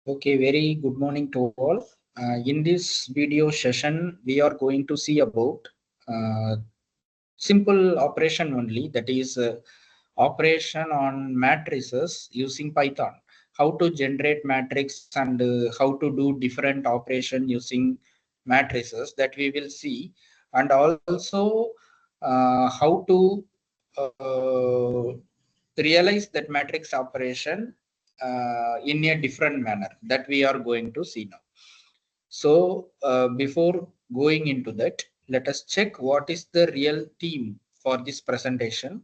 Okay, very good morning to all. In this video session, we are going to see about uh, simple operation only, that is operation on matrices using Python. How to generate matrix and how to do different operation using matrices, that we will see, and also how to realize that matrix operation in a different manner, that we are going to see now. So before going into that, let us check what is the real theme for this presentation.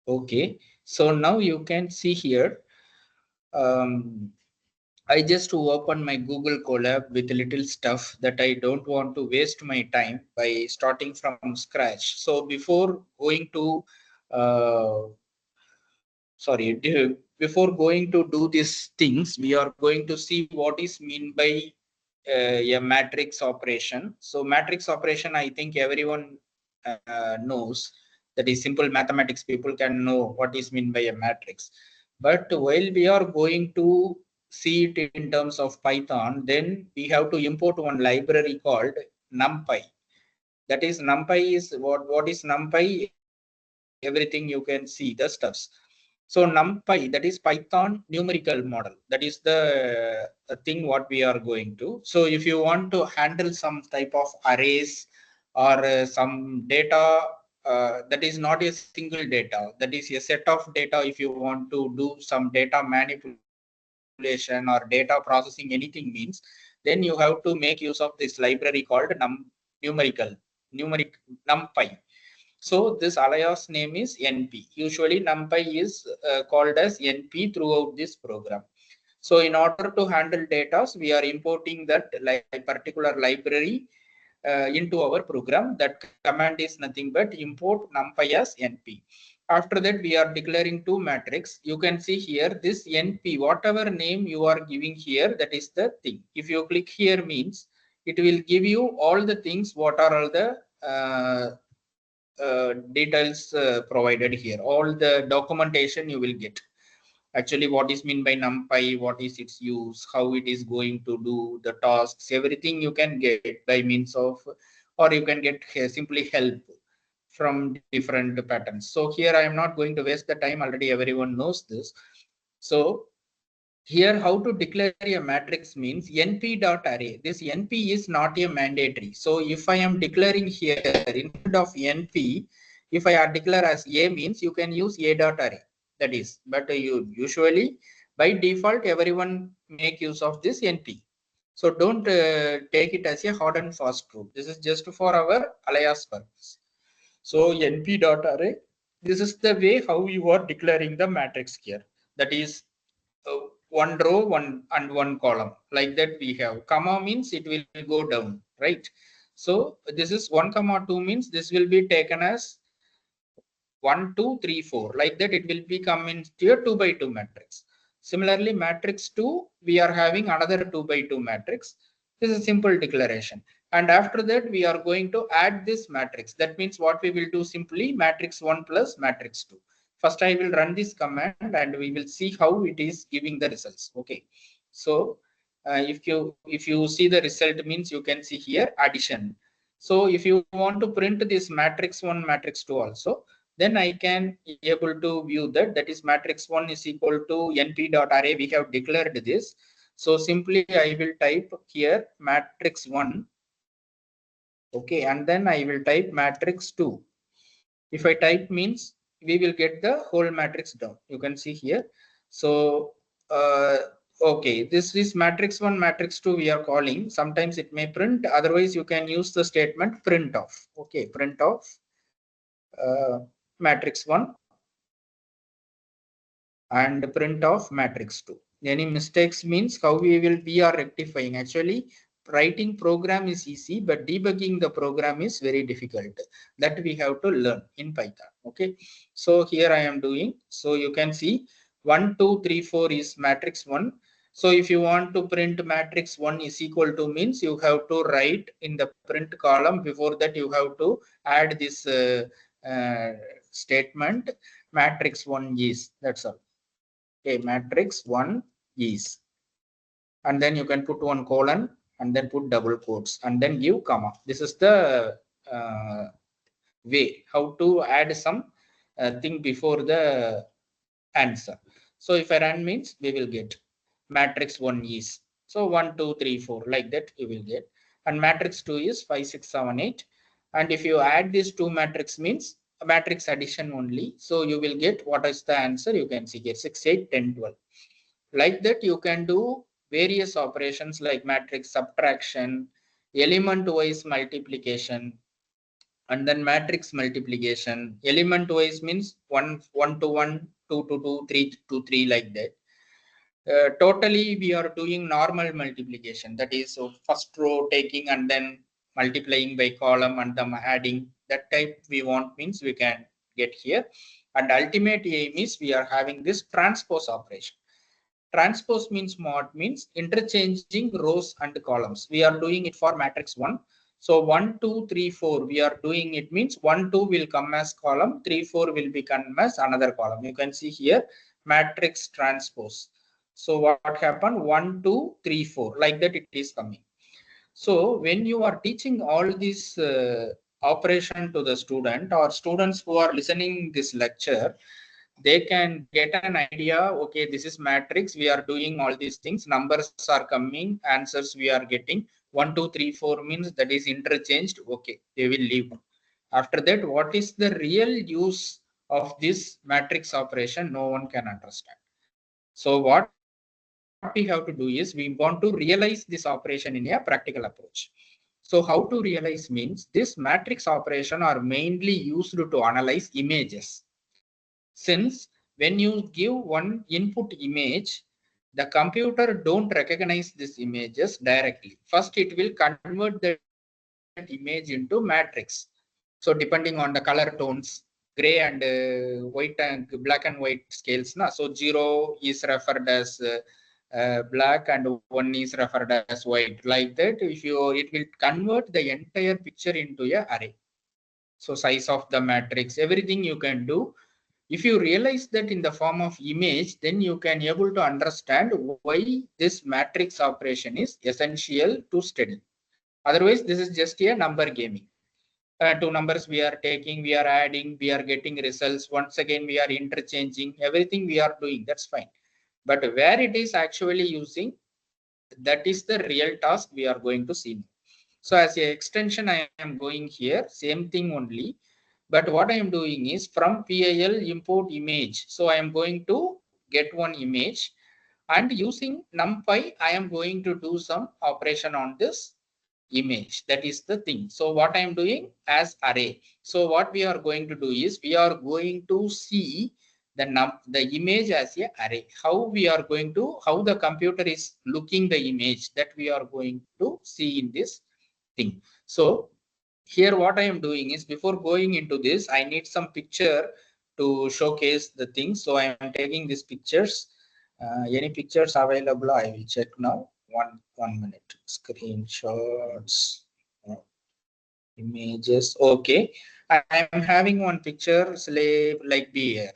Okay, so now you can see here, I just open my Google Colab with little stuff that I don't want to waste my time by starting from scratch. So before going to before going to do these things, we are going to see what is mean by a matrix operation. So matrix operation, I think everyone knows, that is simple mathematics. People can know what is mean by a matrix. But while we are going to see it in terms of Python, then we have to import one library called NumPy. That is NumPy is what is NumPy? Everything you can see the stuffs. So NumPy, that is Python numerical model. That is the thing what we are going to. So if you want to handle some type of arrays or some data that is not a single data, that is a set of data. If you want to do some data manipulation or data processing, anything means, then you have to make use of this library called numerical numeric NumPy. So this alias name is NP. Usually NumPy is called as NP throughout this program. So in order to handle data, we are importing that particular library into our program. That command is nothing but import NumPy as NP. After that, we are declaring two matrix. You can see here this NP, whatever name you are giving here, that is the thing. If you click here means, it will give you all the things, what are all the details provided here, all the documentation you will get. Actually, what is mean by NumPy, what is its use, how it is going to do the tasks, everything you can get by means of, or you can get simply help from different patterns. So here I am not going to waste the time, already everyone knows this. So here, how to declare a matrix means np.array. This np is not a mandatory. So if I am declaring here instead of np, if I are declare as a means, you can use a.array. That is, but you usually by default everyone make use of this np. So don't take it as a hard and fast rule. This is just for our alias purpose. So np.array. This is the way how you are declaring the matrix here. That is one row, one and one column, like that we have. Comma means it will go down, right? So this is 1 comma 2 means this will be taken as 1 2 3 4, like that it will become into a 2 by 2 matrix. Similarly, matrix 2, we are having another 2 by 2 matrix. This is a simple declaration, and after that we are going to add this matrix. That means what we will do, simply matrix 1 plus matrix 2. First I will run this command and we will see how it is giving the results. Okay, so if you see the result means, you can see here addition. So if you want to print this matrix 1 matrix 2 also, then I can able to view that, that is matrix 1 is equal to np.array. We have declared this. So simply I will type here matrix 1. Okay, and then I will type matrix 2. If I type means, we will get the whole matrix down. You can see here. So okay, this is matrix 1 matrix 2 we are calling. Sometimes it may print, otherwise you can use the statement print off. Okay, print off matrix 1 and print off matrix 2. Any mistakes means how we are rectifying. Actually, writing program is easy, but debugging the program is very difficult. That we have to learn in Python. Okay, so here I am doing. So you can see 1 2 3 4 is matrix 1. So if you want to print matrix 1 is equal to means, you have to write in the print column. Before that you have to add this statement matrix 1 is, that's all. Okay, matrix 1 is, and then you can put one colon and then put double quotes and then give comma. This is the way how to add some thing before the answer. So if I run means we will get matrix 1 is, so 1 2 3 4 like that you will get, and matrix 2 is 5 6 7 8, and if you add these two matrix means a matrix addition only, so you will get what is the answer. You can see here 6 8 10 12. Like that you can do various operations like matrix subtraction, element wise multiplication, and then matrix multiplication. Element wise means 1 1 to 1, 2 to 2, 3 to 3 like that. Totally we are doing normal multiplication, that is so first row taking and then multiplying by column and then adding, that type we want means we can get here. And ultimate aim is we are having this transpose operation. Transpose means what? Means interchanging rows and columns. We are doing it for matrix 1. So 1 2 3 4 we are doing it means 1 2 will come as column, 3 4 will become as another column. You can see here matrix transpose. So what happened? 1 2 3 4 like that it is coming. So when you are teaching all this operation to the student or students who are listening this lecture, they can get an idea. Okay, this is matrix, we are doing all these things, numbers are coming, answers we are getting. 1 2 3 4 means that is interchanged. Okay, they will leave. After that, what is the real use of this matrix operation? No one can understand. So what we have to do is we want to realize this operation in a practical approach. So how to realize means this matrix operation are mainly used to analyze images. Since when you give one input image, the computer don't recognize these images directly. First, it will convert that image into matrix. So depending on the color tones, gray and white and black and white scales, na. So 0 is referred as black and 1 is referred as white. Like that, if you, it will convert the entire picture into a array. So size of the matrix, everything you can do. If you realize that in the form of image, then you can able to understand why this matrix operation is essential to study. Otherwise, this is just a number gaming. Two numbers we are taking, we are adding, we are getting results. Once again, we are interchanging. Everything we are doing, that's fine. But where it is actually using, that is the real task we are going to see. So as an extension, I am going here, same thing only. But what I am doing is from PIL import image. So I am going to get one image, and using NumPy, I am going to do some operation on this image. That is the thing. So what I am doing as array. So what we are going to do is we are going to see the image as a array. How we are going to, how the computer is looking the image, that we are going to see in this thing. So here what I am doing is, before going into this, I need some picture to showcase the thing. So I am taking these pictures. Any pictures available, I will check now. One minute. Screenshots, images. Okay, I am having one picture, slave like beer.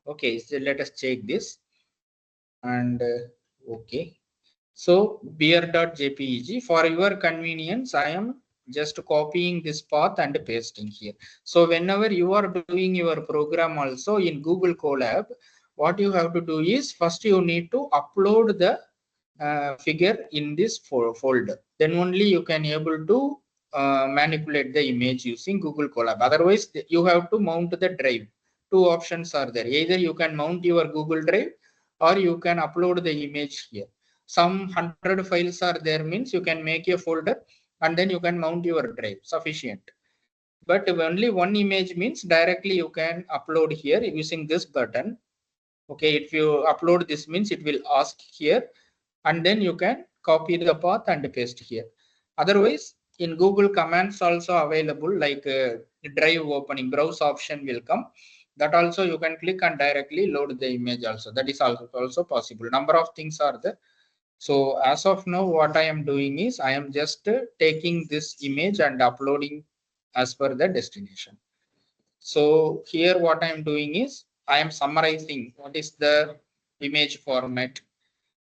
Okay, so let us check this. And okay, so beer.jpeg. For your convenience, I am just copying this path and pasting here. So whenever you are doing your program also in Google Colab, what you have to do is first you need to upload the figure in this folder. Then only you can able to manipulate the image using Google Colab. Otherwise, you have to mount the drive. Two options are there. Either you can mount your Google Drive or you can upload the image here. Some 100 files are there means you can make a folder and then you can mount your drive, sufficient. But only one image means directly you can upload here using this button. Okay, if you upload this means it will ask here, and then you can copy the path and paste here. Otherwise, in Google commands also available, like drive opening, browse option will come. That also you can click and directly load the image also. That is also possible. Number of things are there. So as of now, what I am doing is I am just taking this image and uploading as per the destination. So here what I am doing is I am summarizing what is the image format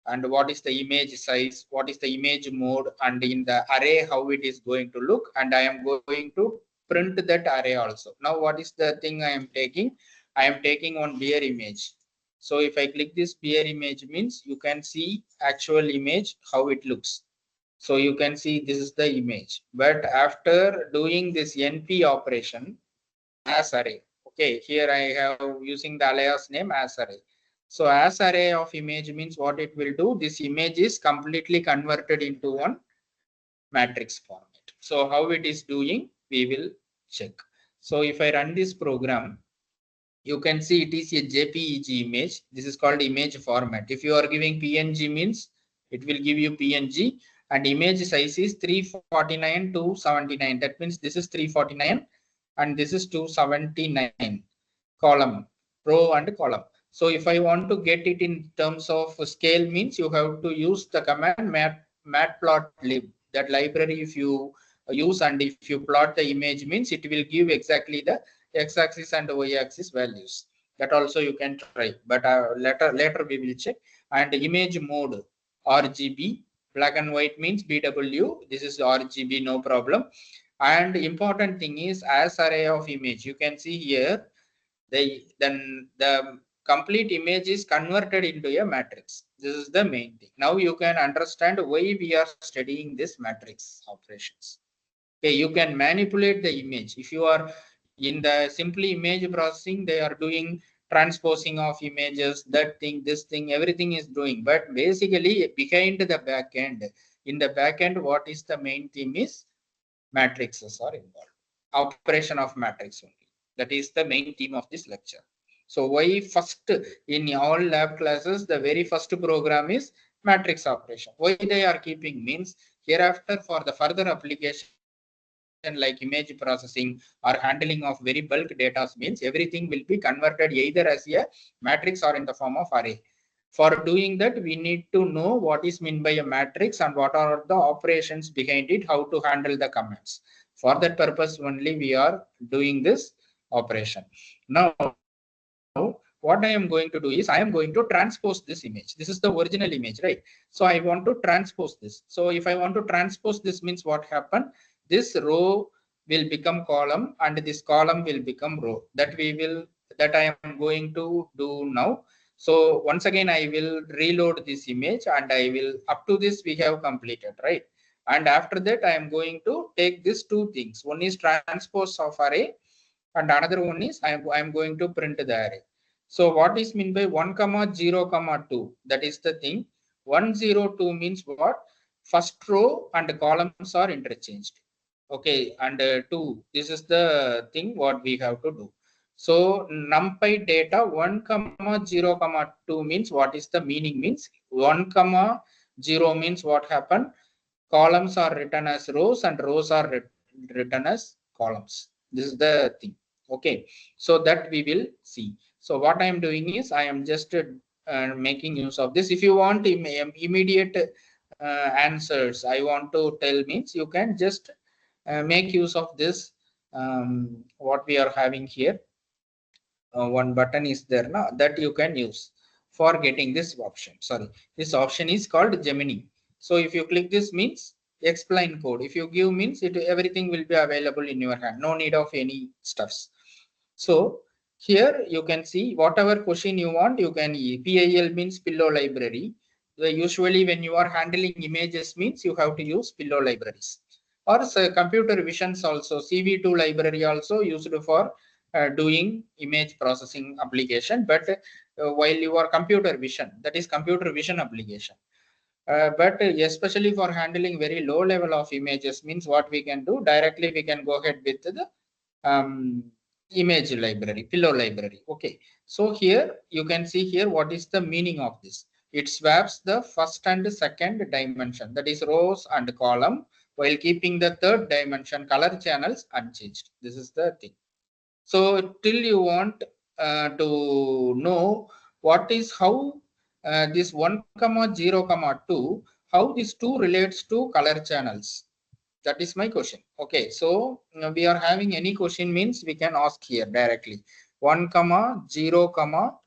and what is the image size, what is the image mode, and in the array how it is going to look, and I am going to print that array also. Now what is the thing I am taking? I am taking one beer image. So if I click this beer image means you can see actual image how it looks. So you can see this is the image, but after doing this NP operation as array, okay, here I have using the alias name as array. So as array of image means what it will do, this image is completely converted into one matrix format. So how it is doing, we will check. So if I run this program, you can see it is a JPEG image. This is called image format. If you are giving PNG means it will give you PNG, and image size is 349 to 79. That means this is 349 and this is 279 column, row and column. So if I want to get it in terms of scale means you have to use the command matplotlib. That library if you use and if you plot the image means it will give exactly the x-axis and y-axis values. That also you can try, but later we will check. And image mode RGB, black and white means BW. This is RGB, no problem. And important thing is as array of image. You can see here then the complete image is converted into a matrix. This is the main thing. Now you can understand why we are studying this matrix operations. Okay, you can manipulate the image. If you are in the simply image processing, they are doing transposing of images, that thing, this thing, everything is doing. But basically behind the back end, in the back end, what is the main theme is matrices are involved. Operation of matrix only. That is the main theme of this lecture. So why first in all lab classes, the very first program is matrix operation. Why they are keeping means hereafter for the further application like image processing or handling of very bulk data means everything will be converted either as a matrix or in the form of array. For doing that, we need to know what is meant by a matrix and what are the operations behind it, how to handle the commands. For that purpose only we are doing this operation. Now, what I am going to do is I am going to transpose this image. This is the original image, right? So I want to transpose this. So if I want to transpose this means what happen? This row will become column and this column will become row. That I am going to do now. So once again, I will reload this image and I will, up to this we have completed, right? And after that, I am going to take these two things. One is transpose of array and another one is I am going to print the array. So what is mean by 1 comma 0 comma 2? That is the thing. 102 means what? First row and columns are interchanged. Okay, and 2. This is the thing what we have to do. So numpy data 1 comma 0 comma 2 means what is the meaning means 1 comma 0 means what happened? Columns are written as rows and rows are written as columns. This is the thing. Okay, so that we will see. So what I am doing is I am just making use of this. If you want immediate answers, I want to tell means you can just make use of this. What we are having here, one button is there now that you can use for getting this option. Sorry, this option is called Gemini. So if you click this means explain code. If you give means it everything will be available in your hand. No need of any stuffs. So here you can see whatever question you want, you can PIL means pillow library. Usually when you are handling images means you have to use pillow libraries. Or computer visions also, CV2 library also used for doing image processing application. But while you are computer vision, that is computer vision application. But especially for handling very low level of images means what we can do directly, we can go ahead with the image library, pillow library. Okay, so here you can see here what is the meaning of this. It swaps the first and second dimension, that is rows and column, while keeping the third dimension color channels unchanged. This is the thing. So till you want to know what is how this 1 comma 0 comma 2, how this 2 relates to color channels. That is my question. Okay, so we are having any question means we can ask here directly. 1 comma 0 comma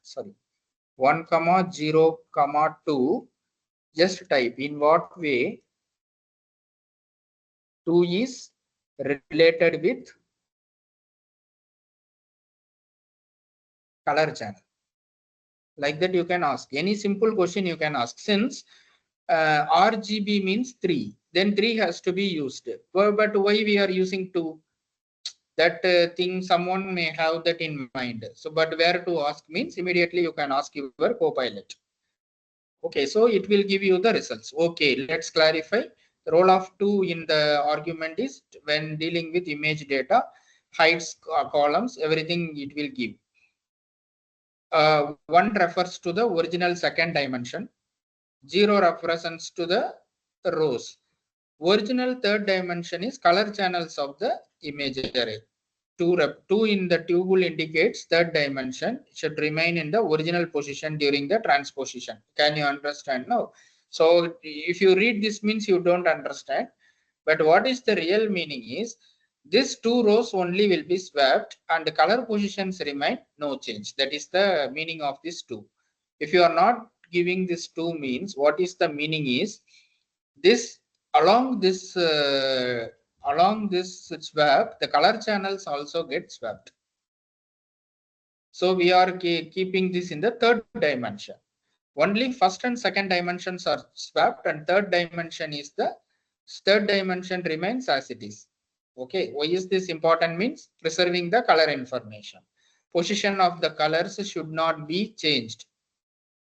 1 comma 0 comma 2. Just type in what way 2 is related with color channel. Like that you can ask any simple question you can ask. Since RGB means 3, then 3 has to be used. But why we are using 2? That thing someone may have that in mind. So, but where to ask means immediately you can ask your Copilot. Okay, so it will give you the results. Okay, let's clarify. The role of 2 in the argument is when dealing with image data, heights, columns, everything it will give. 1 refers to the original second dimension. 0 represents to the rows. Original third dimension is color channels of the image array. 2 in the tuple indicates third dimension should remain in the original position during the transposition. Can you understand now? So if you read this means you don't understand. But what is the real meaning is these 2 rows only will be swapped and the color positions remain no change. That is the meaning of this 2. If you are not giving this 2 means what is the meaning is this along this swap, the color channels also get swapped. So we are keeping this in the third dimension. Only first and second dimensions are swapped, and third dimension remains as it is. Okay, why is this important? Means preserving the color information. Position of the colors should not be changed.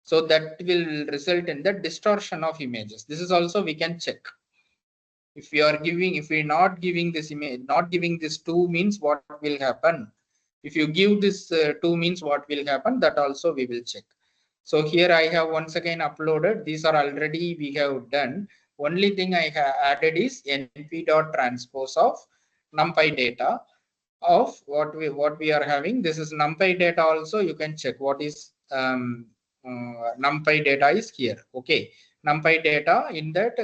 So that will result in the distortion of images. This is also we can check. If we are not giving this image, not giving this 2 means what will happen. If you give this 2 means what will happen, that also we will check. So here I have once again uploaded. These are already we have done. Only thing I have added is np.transpose of numpy data of what we are having. This is numpy data also. You can check what is numpy data is here. Okay, numpy data in that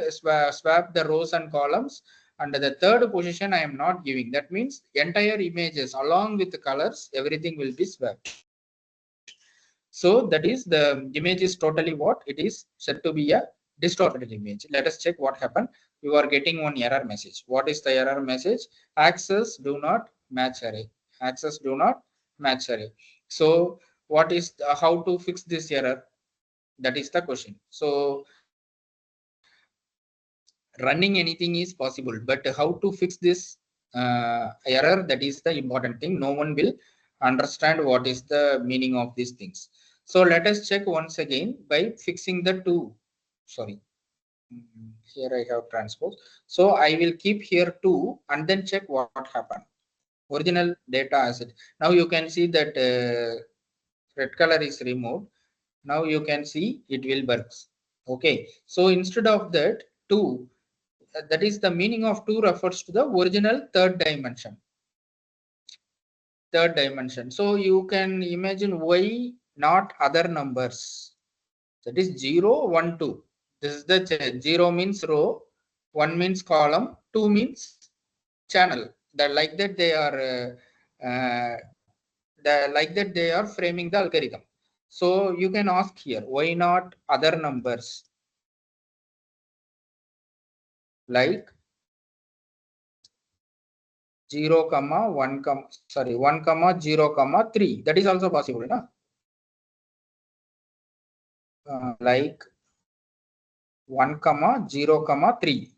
swap the rows and columns. Under the third position I am not giving. That means entire images along with the colors, everything will be swapped. So that is the image is totally what it is said to be a distorted image. Let us check what happened. You are getting one error message. What is the error message? Access do not match array. Access do not match array. So what is how to fix this error? That is the question. So running anything is possible, but how to fix this error, that is the important thing. No one will understand what is the meaning of these things. So let us check once again by fixing the 2. Sorry, here I have transpose. So I will keep here 2 and then check what happened. Original data asset. Now you can see that red color is removed. Now you can see it will work. Okay, so instead of that 2, that is the meaning of 2 refers to the original third dimension. So you can imagine why not other numbers. That is 0, 1, 2. This is the 0 means row, 1 means column, 2 means channel. That like that they are framing the algorithm. So you can ask here, why not other numbers like 0, 1, 1, 0, 3. That is also possible, no? Like 1, 0, 3.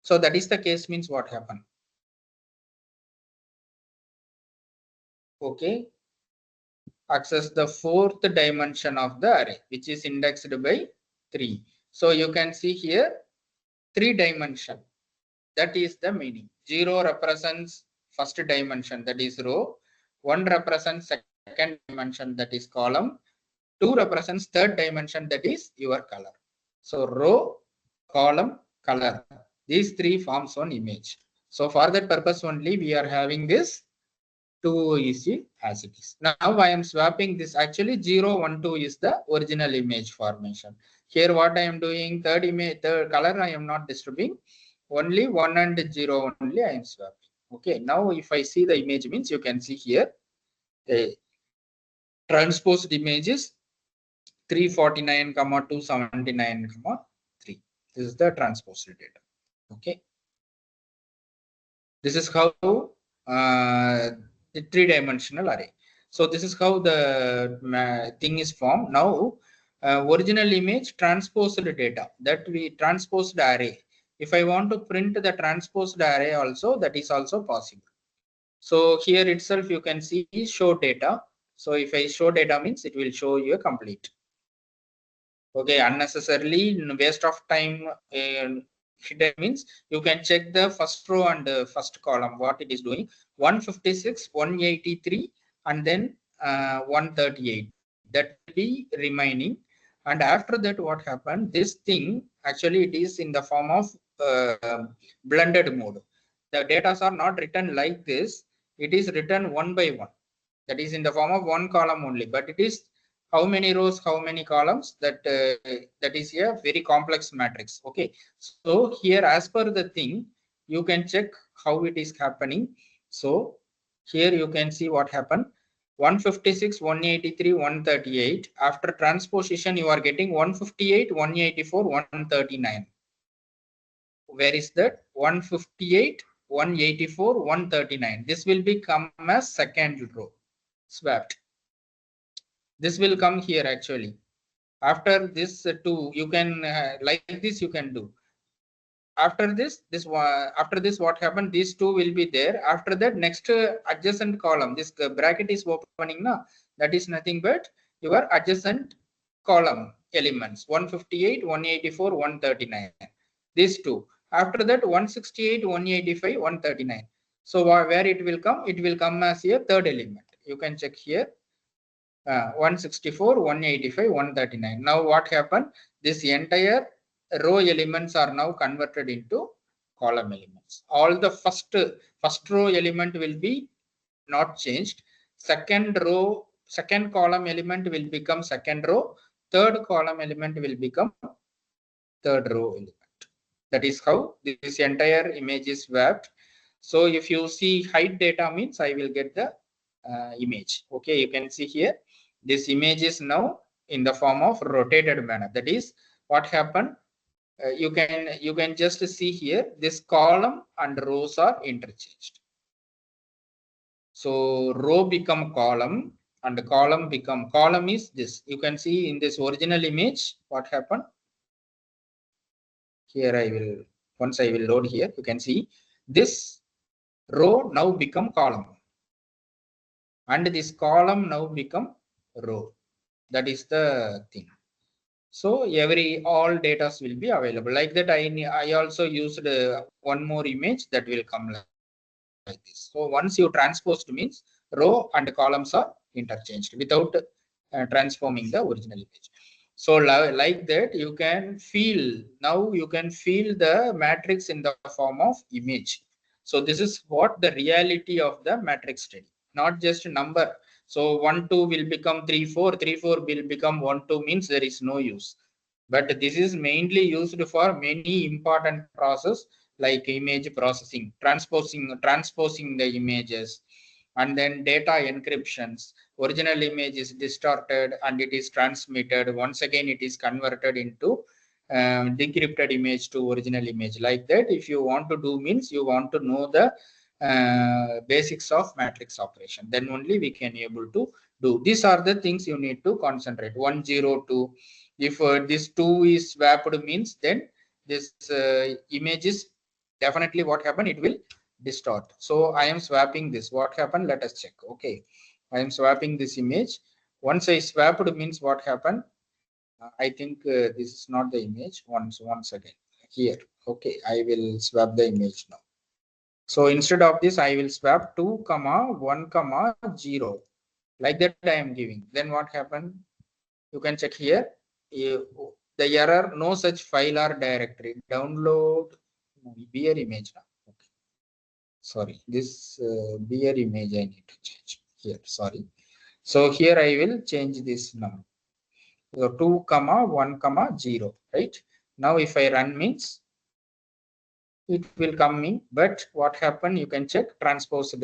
So that is the case means what happened. Okay. Access the fourth dimension of the array, which is indexed by 3. So you can see here 3 dimension. That is the meaning. 0 represents first dimension, that is row. 1 represents second dimension, that is column. 2 represents third dimension, that is your color. So row, column, color. These 3 forms one image. So for that purpose only we are having this 2 is as it is. Now I am swapping this. Actually 0, 1, 2 is the original image formation. Here what I am doing, third color I am not disturbing. only 1 and 0 only I am swapping. Okay, now if I see the image means you can see here the transposed image is 349, 279, 3. This is the transposed data. Okay, this is how the three-dimensional array. So this is how the thing is formed. Now original image transposed data, that we transposed array. If I want to print the transposed array also, that is also possible. So here itself you can see show data. So if I show data means it will show you a complete. Okay, unnecessarily waste of time hidden means you can check the first row and first column what it is doing. 156, 183 and then 138, that will be remaining. And after that what happened, this thing actually it is in the form of blended mode. The data are not written like this, it is written one by one, that is in the form of one column only, but it is how many rows, how many columns, that is a very complex matrix. Okay, so here as per the thing you can check how it is happening. So here you can see what happened. 156, 183, 138. After transposition you are getting 158, 184, 139. Where is that? 158, 184, 139. This will become as second row swapped. This will come here actually. After this two, you can like this you can do. After this what happened, these two will be there. After that next adjacent column, this bracket is opening now, that is nothing but your adjacent column elements 158, 184, 139, these two. After that 168, 185, 139. So where it will come, it will come as a third element. You can check here. 164, 185, 139. Now what happened? This entire row elements are now converted into column elements. All the first row element will be not changed. Second column element will become second row. Third column element will become third row element. That is how this entire image is swapped. So if you see hide data means I will get the image. Okay, you can see here this image is now in the form of rotated manner. That is what happened. You can just see here this column and rows are interchanged. So row become column and column become column is this. You can see in this original image what happened. Here I will, once I will load here, you can see this row now become column and this column now become row. That is the thing. So all data will be available like that. I also used one more image that will come like this. So once you transposed means row and columns are interchanged without transforming the original image. So like that you can feel, now you can feel the matrix in the form of image. So this is what the reality of the matrix study, not just a number. So 1 2 will become 3 4, 3 4 will become 1 2 means there is no use. But this is mainly used for many important process like image processing, transposing the images, and then data encryptions. Original image is distorted and it is transmitted. Once again, it is converted into decrypted image to original image. Like that, if you want to do means you want to know the basics of matrix operation, then only we can able to do. These are the things you need to concentrate. 102. If this 2 is swapped means then this image is definitely what happened, it will distort. So I am swapping this. What happened? Let us check. Okay, I am swapping this image. Once I swapped means what happened? I think this is not the image. Once again here. Okay, I will swap the image now. So instead of this, I will swap 2, 1, 0. Like that I am giving. Then what happened? You can check here. The error, no such file or directory. Download beer image. Okay. Sorry, this beer image I need to change here. Sorry. So here I will change this now. So 2, 1, 0. Right. Now if I run means it will come in. But what happened, you can check transposed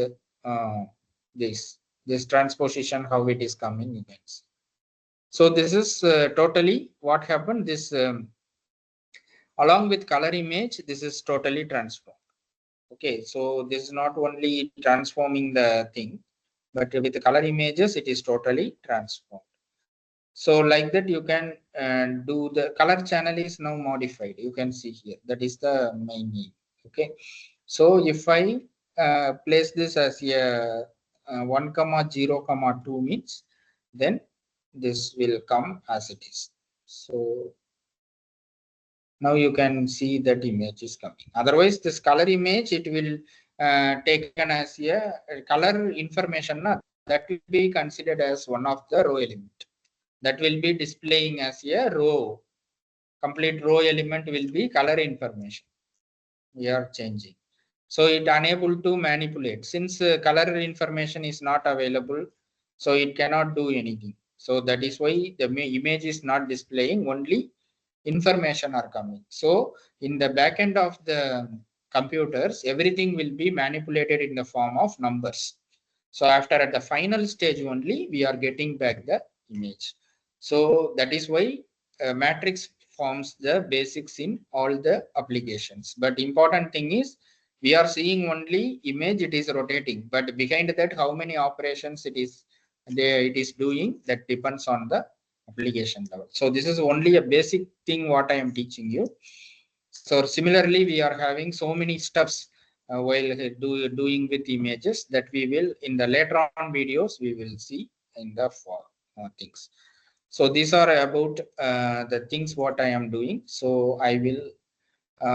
this transposition, how it is coming, you can see. So this is totally what happened. This along with color image, this is totally transformed. Okay, so this is not only transforming the thing, but with the color images, it is totally transformed. So like that, you can do the color channel is now modified. You can see here, that is the main need. Okay, so if I place this as a 1,0,2 means, then this will come as it is. So now you can see that image is coming. Otherwise, this color image, it will taken as a color information. That will be considered as one of the row element. That will be displaying as a row. Complete row element will be color information. We are changing. So it unable to manipulate. Since color information is not available, so it cannot do anything. So that is why the image is not displaying, only information are coming. So in the back end of the computers, everything will be manipulated in the form of numbers. So after at the final stage only, we are getting back the image. So that is why matrix forms the basics in all the applications. But important thing is, we are seeing only image, it is rotating, but behind that, how many operations it is doing, that depends on the application level. So this is only a basic thing what I am teaching you. So similarly, we are having so many steps while doing with images, that we will in the later on videos we will see in the things. So these are about the things what I am doing. So I will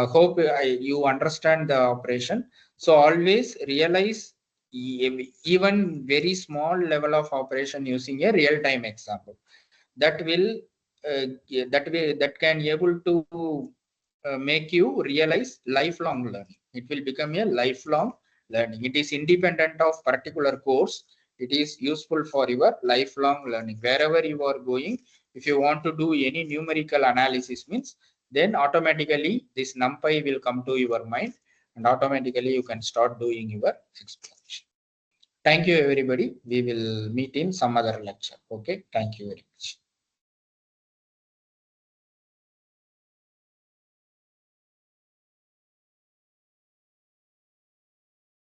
hope you understand the operation. So always realize even very small level of operation using a real-time example. That will that can able to make you realize lifelong learning. It will become a lifelong learning. It is independent of particular course. It is useful for your lifelong learning. Wherever you are going, if you want to do any numerical analysis means, then automatically this NumPy will come to your mind, and automatically you can start doing your exploration. Thank you, everybody. We will meet in some other lecture. Okay. Thank you very much.